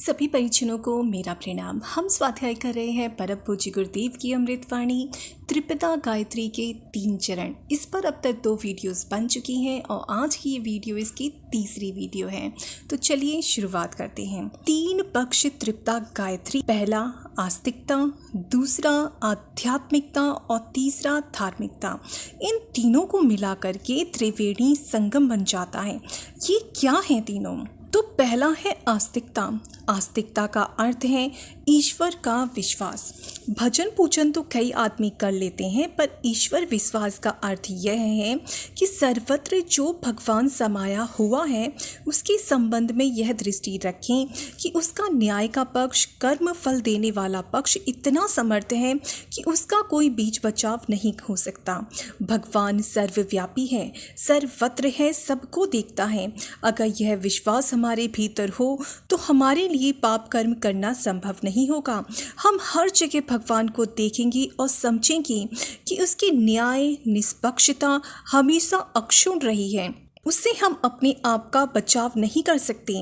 सभी परिजनों को मेरा प्रणाम। हम स्वाध्याय कर रहे हैं परम पूज्य गुरुदेव की अमृतवाणी त्रिपिता गायत्री के 3 चरण। इस पर अब तक 2 वीडियोस बन चुकी हैं और आज की ये वीडियो इसकी तीसरी वीडियो है। तो चलिए शुरुआत करते हैं। 3 पक्ष त्रिपिता गायत्री। पहला आस्तिकता, दूसरा आध्यात्मिकता और तीसरा धार्मिकता। इन तीनों को मिलाकर के त्रिवेणी संगम बन जाता है। ये क्या है तीनों? तो पहला है आस्तिकता। आस्तिकता का अर्थ है ईश्वर का विश्वास। भजन पूजन तो कई आदमी कर लेते हैं, पर ईश्वर विश्वास का अर्थ यह है कि सर्वत्र जो भगवान समाया हुआ है उसके संबंध में यह दृष्टि रखें कि उसका न्याय का पक्ष, कर्म फल देने वाला पक्ष इतना समर्थ है कि उसका कोई बीच बचाव नहीं हो सकता। भगवान सर्वव्यापी है, सर्वत्र है, सबको देखता है। अगर यह विश्वास हमारे भीतर हो तो हमारे लिए पाप कर्म करना संभव नहीं होगा। हम हर जगह भगवान को देखेंगे और समझेंगे कि उसकी न्याय निष्पक्षता हमेशा अक्षुण्ण रही है। उससे हम अपने आप का बचाव नहीं कर सकते।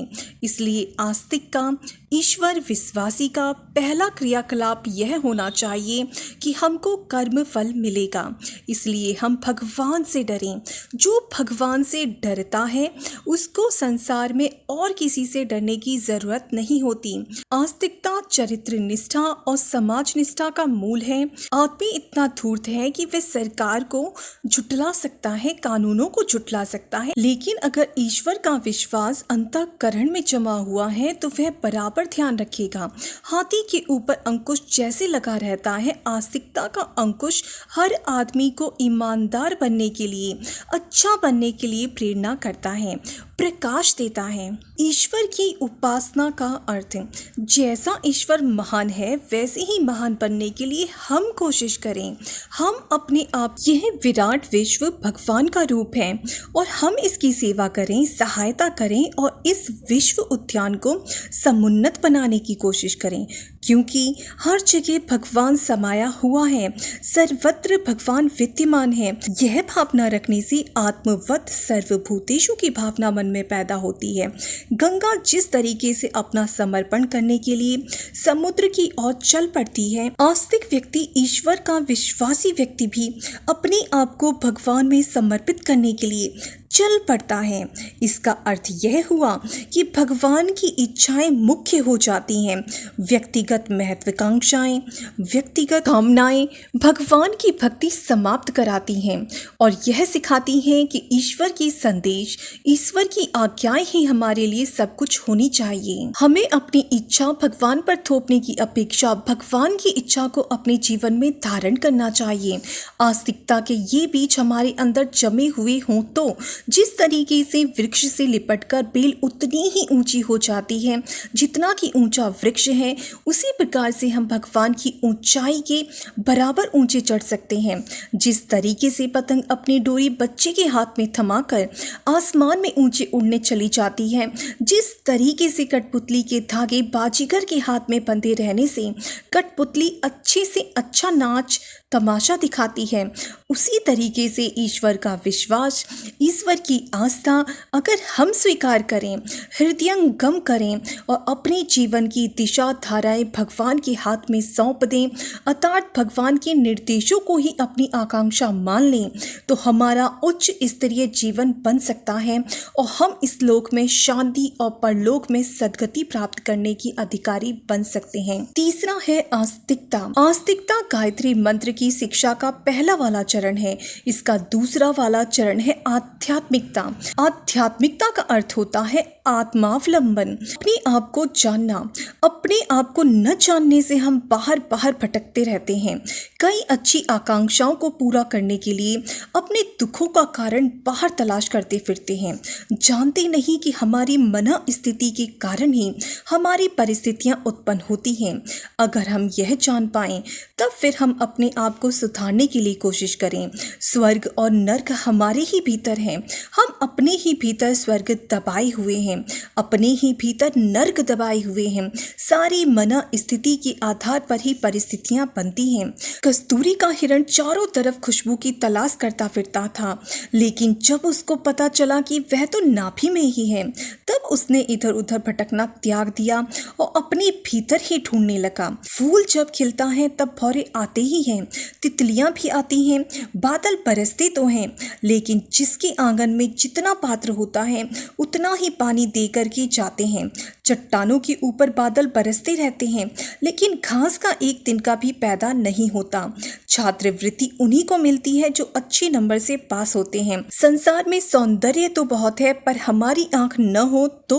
इसलिए आस्तिक का, ईश्वर विश्वासी का पहला क्रियाकलाप यह होना चाहिए कि हमको कर्म फल मिलेगा। इसलिए हम भगवान से डरें। जो भगवान से डरता है उसको संसार में और किसी से डरने की जरूरत नहीं होती। आस्तिकता चरित्र निष्ठा और समाज निष्ठा का मूल है। आदमी इतना धूर्त है कि वह सरकार को झुठला सकता है, कानूनों को झुठला सकता है, लेकिन अगर ईश्वर का विश्वास अंतःकरण में जमा हुआ है तो वह बराबर ध्यान रखेगा। हाथी के ऊपर अंकुश जैसे लगा रहता है, आस्तिकता का अंकुश हर आदमी को ईमानदार बनने के लिए, अच्छा बनने के लिए प्रेरणा करता है, प्रकाश देता है। ईश्वर की उपासना का अर्थ, जैसा ईश्वर महान है वैसे ही महान बनने के लिए हम कोशिश करें। हम अपने आप, यह विराट विश्व भगवान का रूप है और हम इसकी सेवा करें, सहायता करें और इस विश्व उद्यान को समुन्नत बनाने की कोशिश करें, क्योंकि हर जगह भगवान समाया हुआ है, सर्वत्र भगवान विद्यमान है। यह भावना रखने से आत्मवत् सर्वभूतेषु की भावना मन में पैदा होती है। गंगा जिस तरीके से अपना समर्पण करने के लिए समुद्र की ओर चल पड़ती है, आस्तिक व्यक्ति, ईश्वर का विश्वासी व्यक्ति भी अपने आप को भगवान में समर्पित करने के लिए चल पड़ता है। इसका अर्थ यह हुआ कि भगवान की इच्छाएं मुख्य हो जाती हैं। व्यक्तिगत महत्वाकांक्षाएं, व्यक्तिगत कामनाएं भगवान की भक्ति समाप्त कराती हैं और यह सिखाती हैं कि ईश्वर की संदेश, ईश्वर की आज्ञाएं ही हमारे लिए सब कुछ होनी चाहिए। हमें अपनी इच्छा भगवान पर थोपने की अपेक्षा भगवान की इच्छा को अपने जीवन में धारण करना चाहिए। आस्तिकता के ये बीज हमारे अंदर जमे हुए हों तो जिस तरीके से वृक्ष से लिपटकर बेल उतनी ही ऊंची हो जाती है जितना कि ऊंचा वृक्ष है, उसी प्रकार से हम भगवान की ऊंचाई के बराबर ऊंचे चढ़ सकते हैं। जिस तरीके से पतंग अपनी डोरी बच्चे के हाथ में थमाकर आसमान में ऊंचे उड़ने चली जाती है, जिस तरीके से कठपुतली के धागे बाजीगर के हाथ में बंधे रहने से कठपुतली अच्छे से अच्छा नाच तमाशा दिखाती है, उसी तरीके से ईश्वर का विश्वास, ईश्वर की आस्था अगर हम स्वीकार करें, हृदयंगम करें और अपने जीवन की दिशा धाराएं भगवान के हाथ में सौंप दें, अर्थात भगवान के निर्देशों को ही अपनी आकांक्षा मान लें, तो हमारा उच्च स्तरीय जीवन बन सकता है और हम इस लोक में शांति और परलोक में सद्गति प्राप्त करने की अधिकारी बन सकते हैं। तीसरा है आस्तिकता। आस्तिकता गायत्री मंत्र की शिक्षा का पहला वाला चरण है। इसका दूसरा वाला चरण है आध्यात्मिकता। आध्यात्मिकता का अर्थ होता है आत्मावलंबन, अपने आप को जानना। अपने आप को न जानने से हम बाहर बाहर भटकते रहते हैं। कई अच्छी आकांक्षाओं को पूरा करने के लिए अपने दुखों का कारण बाहर तलाश करते फिरते हैं, जानते नहीं कि हमारी मन स्थिति के कारण ही हमारी परिस्थितियां उत्पन्न होती हैं। अगर हम यह जान पाएं तब फिर हम अपने आप को सुधारने के लिए कोशिश करें। स्वर्ग और नर्क हमारे ही भीतर हैं। हम अपने ही भीतर स्वर्ग दबाए हुए हैं, अपने ही भीतर नर्क दबाए हुए हैं। सारी मना स्थिति के आधार पर ही परिस्थितियां बनती हैं। कस्तूरी का हिरण चारों तरफ खुशबू की तलाश करता फिरता था, लेकिन जब उसको पता चला कि वह तो नाभि में ही है, तब उसने इधर उधर भटकना त्याग दिया और अपने भीतर ही ढूंढने लगा। फूल जब खिलता है तब भौरे आते ही हैं, तितलियां भी आती हैं, बादल बरसते तो हैं, लेकिन जिसके आंगन में जितना पात्र होता है उतना ही पानी देकर के जाते हैं। चट्टानों के ऊपर बादल बरसते रहते हैं, लेकिन घास का एक तिनका भी पैदा नहीं होता। छात्रवृत्ति उन्हीं को मिलती है जो अच्छे नंबर से पास होते हैं। संसार में सौंदर्य तो बहुत है, पर हमारी आंख न हो तो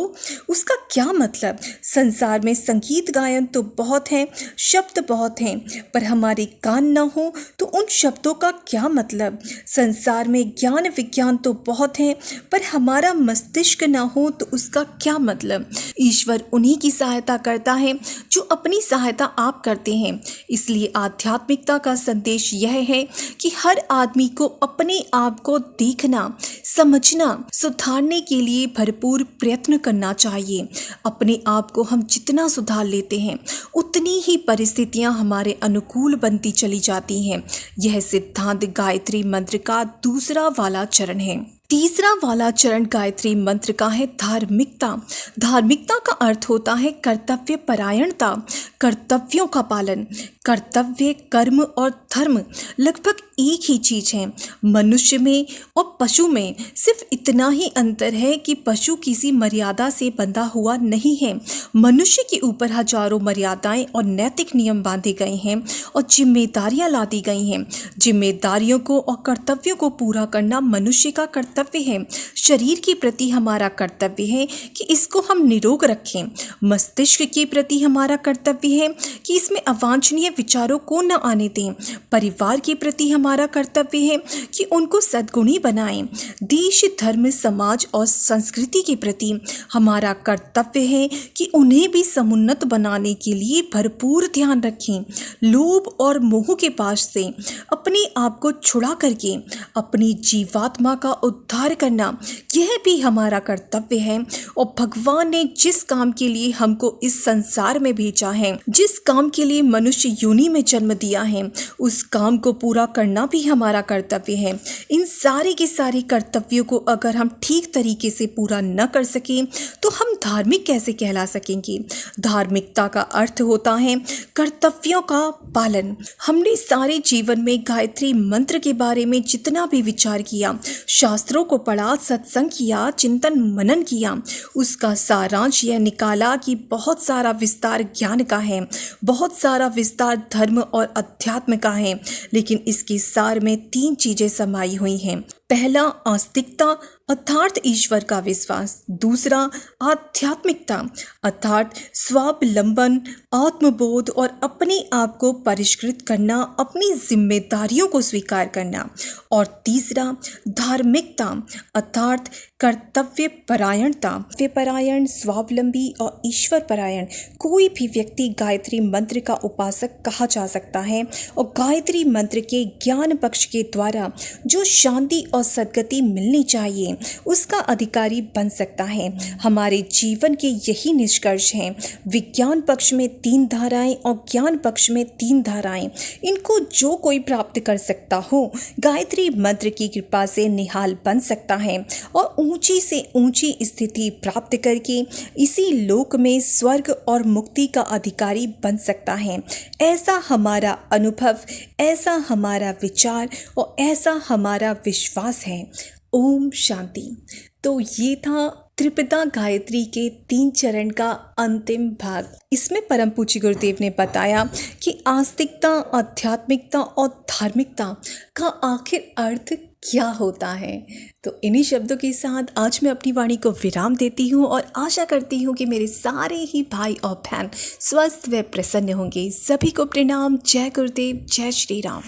उसका क्या मतलब। संसार में संगीत गायन तो बहुत है, शब्द बहुत हैं, पर हमारे कान न हो तो उन शब्दों का क्या मतलब। संसार में ज्ञान विज्ञान तो बहुत हैं, पर हमारा मस्तिष्क न हो तो उसका क्या मतलब। ईश्वर उन्हीं की सहायता करता है जो अपनी सहायता आप करते हैं। इसलिए आध्यात्मिकता का संदेश यह है कि हर आदमी को अपने आप को देखना, समझना, सुधारने के लिए भरपूर प्रयत्न करना चाहिए। अपने आप को हम जितना सुधार लेते हैं उतनी ही परिस्थितियां हमारे अनुकूल बनती चली जाती हैं। यह सिद्धांत गायत्री मंत्र का दूसरा वाला चरण है। तीसरा वाला चरण गायत्री मंत्र का है धार्मिकता। धार्मिकता का अर्थ होता है कर्तव्य परायणता, कर्तव्यों का पालन। कर्तव्य, कर्म और धर्म लगभग एक ही चीज है। मनुष्य में और पशु में सिर्फ इतना ही अंतर है कि पशु किसी मर्यादा से बंधा हुआ नहीं है। मनुष्य के ऊपर हजारों मर्यादाएं और नैतिक नियम बांधे गए हैं और जिम्मेदारियां लादी गई हैं। जिम्मेदारियों को और कर्तव्यों को पूरा करना मनुष्य का कर्तव्य है। शरीर के प्रति हमारा कर्तव्य है कि इसको हम निरोग रखें। मस्तिष्क के प्रति हमारा कर्तव्य है कि इसमें अवांछनीय विचारों को न आने दें। परिवार के प्रति हमारा कर्तव्य है कि उनको सद्गुणी बनाएं। देश, धर्म, समाज और संस्कृति के प्रति हमारा कर्तव्य है कि उन्हें भी समुन्नत बनाने के लिए भरपूर ध्यान रखें। लोभ और मोह के पास से अपने आप को छुड़ा करके अपनी जीवात्मा का उद्धार करना, यह भी हमारा कर्तव्य है। और भगवान ने जिस काम के लिए हमको इस संसार में भेजा है, जिस काम के लिए मनुष्य योनि में जन्म दिया है, उस काम को पूरा करना भी हमारा कर्तव्य है। इन सारे के सारे कर्तव्यों को अगर हम ठीक तरीके से पूरा न कर सकें तो हम धार्मिक कैसे कहला सकेंगे। धार्मिकता का अर्थ होता है कर्तव्यों का पालन। हमने सारे जीवन में गायत्री मंत्र के बारे में जितना भी विचार किया, शास्त्रों को पढ़ा, सत्संग किया, चिंतन मनन किया, उसका सारांश यह निकाला कि बहुत सारा विस्तार ज्ञान का है, बहुत सारा विस्तार धर्म और अध्यात्म का है, लेकिन इसके सार में 3 चीजें समाई हुई हैं। पहला, आस्तिकता अर्थात ईश्वर का विश्वास। दूसरा, आध्यात्मिकता अर्थात स्वावलंबन, आत्मबोध और अपने आप को परिष्कृत करना, अपनी जिम्मेदारियों को स्वीकार करना। और तीसरा, धार्मिकता अर्थात कर्तव्य परायणता। परायण, स्वावलंबी और ईश्वर परायण कोई भी व्यक्ति गायत्री मंत्र का उपासक कहा जा सकता है और गायत्री मंत्र के ज्ञान पक्ष के द्वारा जो शांति और सद्गति मिलनी चाहिए उसका अधिकारी बन सकता है। हमारे जीवन के यही निष्कर्ष हैं। विज्ञान पक्ष में 3 धाराएं और ज्ञान पक्ष में 3 धाराएं, इनको जो कोई प्राप्त कर सकता हो गायत्री मंत्र की कृपा से निहाल बन सकता है और ऊंची से ऊंची स्थिति प्राप्त करके इसी लोक में स्वर्ग और मुक्ति का अधिकारी बन सकता है। ऐसा हमारा अनुभव, ऐसा हमारा विचार और ऐसा हमारा विश्वास है। ओम शांति। तो ये था त्रिपिता गायत्री के 3 चरण का अंतिम भाग। इसमें परम पूज्य गुरुदेव ने बताया कि आस्तिकता, आध्यात्मिकता और धार्मिकता का आखिर अर्थ क्या होता है। तो इन्हीं शब्दों के साथ आज मैं अपनी वाणी को विराम देती हूँ और आशा करती हूँ कि मेरे सारे ही भाई और बहन स्वस्थ व प्रसन्न होंगे। सभी को प्रणाम। जय गुरुदेव, जय श्री राम।